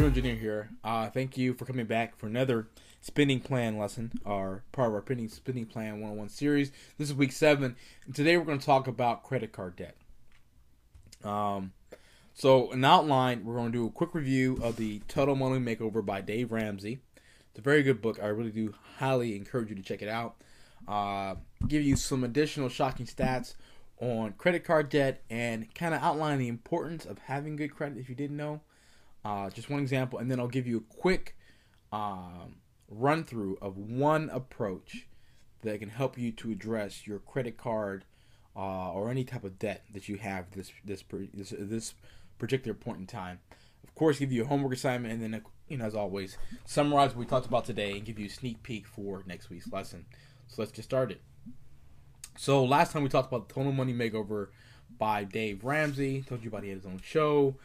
TruEngineer here. Thank you for coming back for another spending plan lesson, or part of our spending plan 101 series. This is week 7, and today we're going to talk about credit card debt. So an outline, we're going to do a quick review of the Total Money Makeover by Dave Ramsey. It's a very good book. I really do highly encourage you to check it out. Give you some additional shocking stats on credit card debt and kind of outline the importance of having good credit if you didn't know. Just one example, and then I'll give you a quick run through of one approach that can help you to address your credit card or any type of debt that you have this particular point in time. Of course, give you a homework assignment, and then as always, summarize what we talked about today and give you a sneak peek for next week's lesson. So let's get started. So last time we talked about the Total Money Makeover by Dave Ramsey. Told you about he had his own show.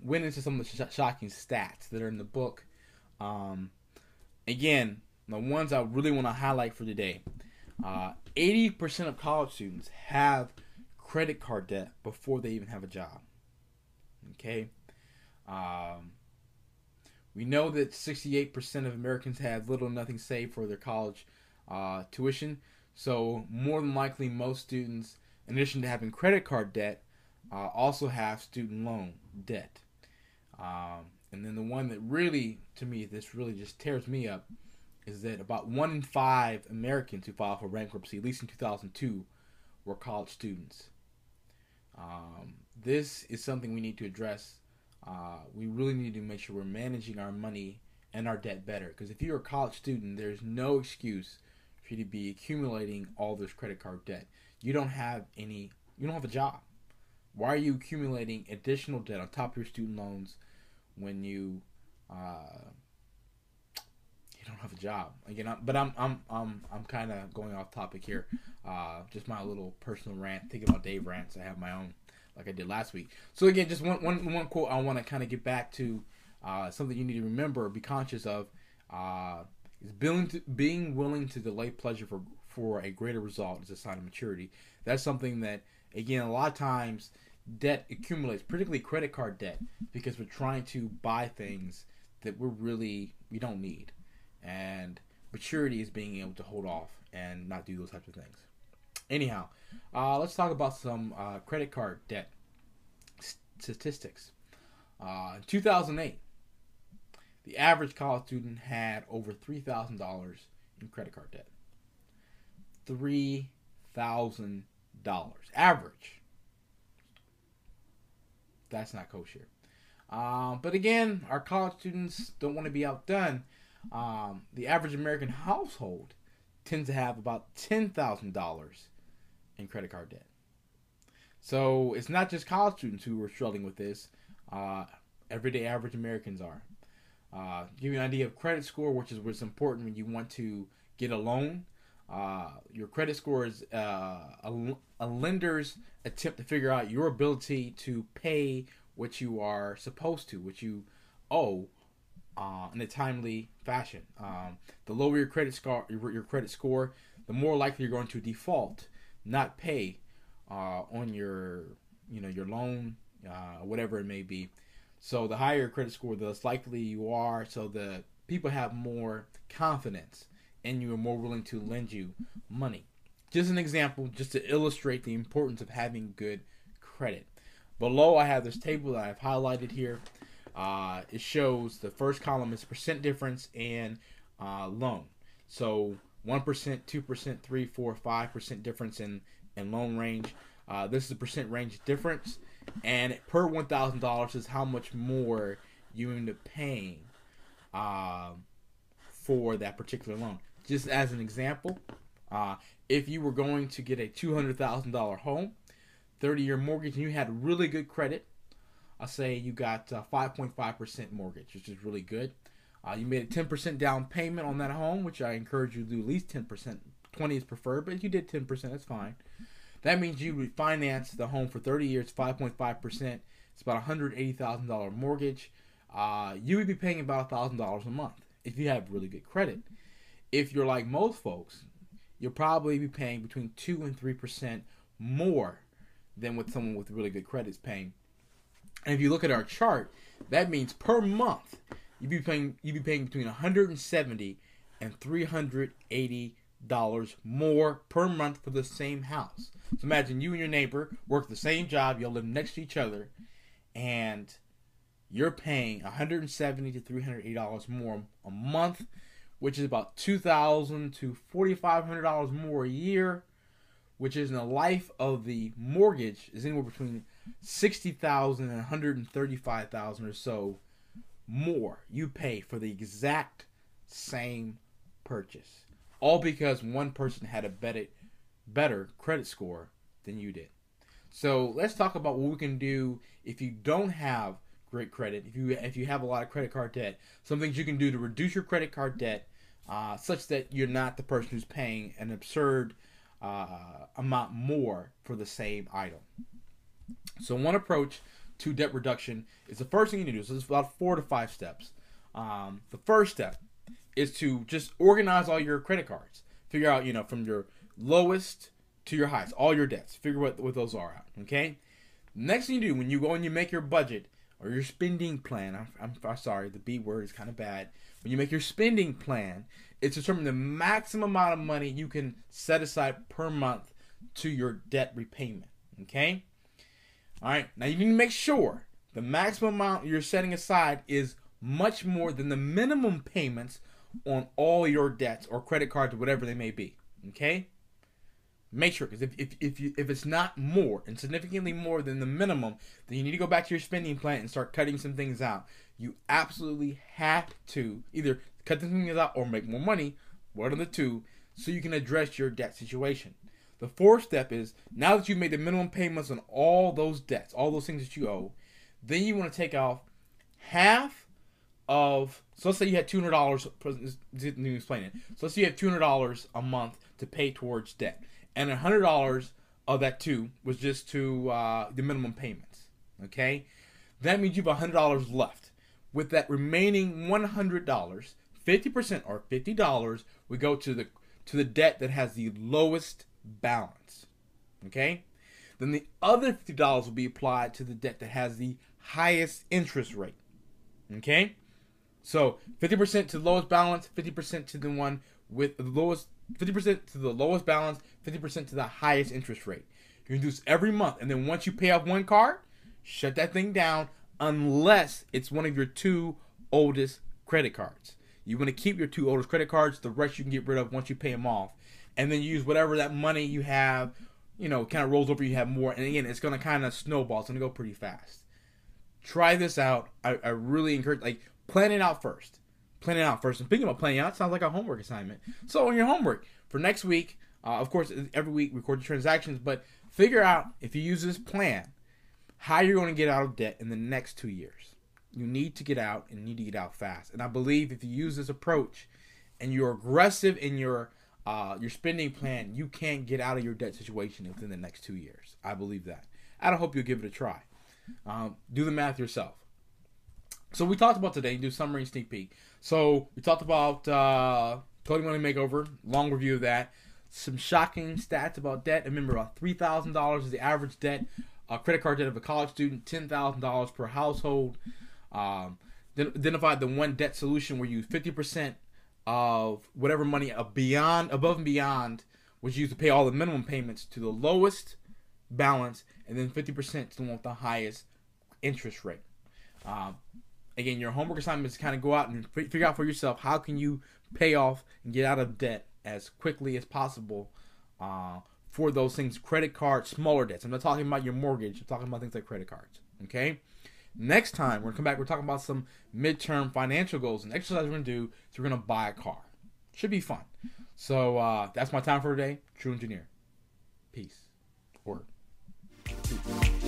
Went into some of the shocking stats that are in the book. Again, the ones I really want to highlight for today. 80% of college students have credit card debt before they even have a job. Okay. We know that 68% of Americans have little or nothing saved for their college tuition. So more than likely, most students, in addition to having credit card debt, also have student loan debt. And then the one that really, to me, this really just tears me up, is that about 1 in 5 Americans who filed for bankruptcy, at least in 2002, were college students. This is something we need to address. We really need to make sure we're managing our money and our debt better. Because if you're a college student, there's no excuse for you to be accumulating all this credit card debt. You don't have a job. Why are you accumulating additional debt on top of your student loans when you don't have a job? Again, I'm kind of going off topic here. Just my little personal rant. Thinking about Dave rants. I have my own, like I did last week. So again, just one quote I want to kind of get back to. Something you need to remember, be conscious of, is being willing to delay pleasure for a greater result is a sign of maturity. That's something that, again, a lot of times debt accumulates, particularly credit card debt, because we're trying to buy things that we don't need. And maturity is being able to hold off and not do those types of things. Anyhow, let's talk about some credit card debt statistics. In 2008, the average college student had over $3,000 in credit card debt. $3,000 average. That's not kosher. But again, our college students don't want to be outdone. The average American household tends to have about $10,000 in credit card debt. So it's not just college students who are struggling with this. Everyday average Americans are. Give you an idea of credit score, which is what's important when you want to get a loan. Your credit score is a lender's attempt to figure out your ability to pay what you are supposed to, what you owe, in a timely fashion. The lower your credit score, the more likely you're going to default, not pay on your loan, whatever it may be. So the higher your credit score, the less likely you are. So the people have more confidence and you are more willing to lend you money. Just an example, just to illustrate the importance of having good credit. Below, I have this table that I've highlighted here. It shows the first column is percent difference in loan. So 1%, 2%, 3%, 4%, 5% difference in loan range. This is the percent range difference. And per $1,000 is how much more you end up paying for that particular loan. Just as an example, if you were going to get a $200,000 home, 30-year mortgage, and you had really good credit, I'll say you got 5.5% mortgage, which is really good. You made a 10% down payment on that home, which I encourage you to do at least 10%. 20 is preferred, but if you did 10%, that's fine. That means you refinance the home for 30 years, 5.5%. It's about $180,000 mortgage. You would be paying about $1,000 a month if you have really good credit. If you're like most folks, you'll probably be paying between 2 and 3% more than what someone with really good credit is paying. And if you look at our chart, that means per month you'd be paying between $170 and $380 more per month for the same house. So imagine you and your neighbor work the same job, y'all live next to each other, and you're paying $170 to $380 more a month, which is about $2,000 to $4,500 more a year, which is in the life of the mortgage is anywhere between $60,000 and $135,000 or so more you pay for the exact same purchase, all because one person had a better credit score than you did. So let's talk about what we can do if you don't have great credit, if you have a lot of credit card debt. Some things you can do to reduce your credit card debt, such that you're not the person who's paying an absurd amount more for the same item. So one approach to debt reduction is the first thing you need to do. So it's about 4 to 5 steps. The first step is to just organize all your credit cards. Figure out, from your lowest to your highest, all your debts. Figure what those are out. Okay. Next thing you do when you go and you make your budget or your spending plan. I'm sorry, the B word is kind of bad. When you make your spending plan, it's determine the maximum amount of money you can set aside per month to your debt repayment. Okay. All right. Now you need to make sure the maximum amount you're setting aside is much more than the minimum payments on all your debts or credit cards or whatever they may be. Okay. Make sure, because if it's not more and significantly more than the minimum, then you need to go back to your spending plan and start cutting some things out. You absolutely have to either cut the things out or make more money, one of the two, so you can address your debt situation. The fourth step is, now that you've made the minimum payments on all those debts, all those things that you owe, then you want to take off half of, so let's say you had $200, didn't even explain it. So let's say you have $200 a month to pay towards debt. And $100 of that too was just to the minimum payments. Okay, that means you have $100 left. With that remaining $100, 50% or $50 would go to the debt that has the lowest balance. Okay, then the other $50 will be applied to the debt that has the highest interest rate. Okay, so 50% to the lowest balance, 50% to the one with the lowest. 50% to the lowest balance, 50% to the highest interest rate. You can do this every month, and then once you pay off one card, shut that thing down unless it's one of your 2 oldest credit cards. You want to keep your 2 oldest credit cards. The rest you can get rid of once you pay them off, and then use whatever that money you have, kind of rolls over. You have more, and again, it's going to kind of snowball. It's going to go pretty fast. Try this out. I really encourage, plan it out first. Plan it out first. And speaking about planning out, it sounds like a homework assignment. So on your homework for next week, of course, every week record your transactions, but figure out, if you use this plan, how you're going to get out of debt in the next 2 years. You need to get out, and you need to get out fast. And I believe if you use this approach and you're aggressive in your spending plan, you can get out of your debt situation within the next 2 years. I believe that. I hope you'll give it a try. Do the math yourself. So we talked about today, do summary and sneak peek. So we talked about Coding Money Makeover, long review of that. Some shocking stats about debt. Remember, about $3,000 is the average debt, credit card debt of a college student, $10,000 per household. Identified the one debt solution where you use 50% of whatever money above and beyond was used to pay all the minimum payments to the lowest balance, and then 50% to the one with the highest interest rate. Again, your homework assignment is to kind of go out and figure out for yourself, how can you pay off and get out of debt as quickly as possible for those things, credit cards, smaller debts. I'm not talking about your mortgage. I'm talking about things like credit cards. Okay? Next time, we're going to come back. We're talking about some midterm financial goals. And exercise we're going to do is we're going to buy a car. Should be fun. So that's my time for today. TruEngineer. Peace. Word. Peace.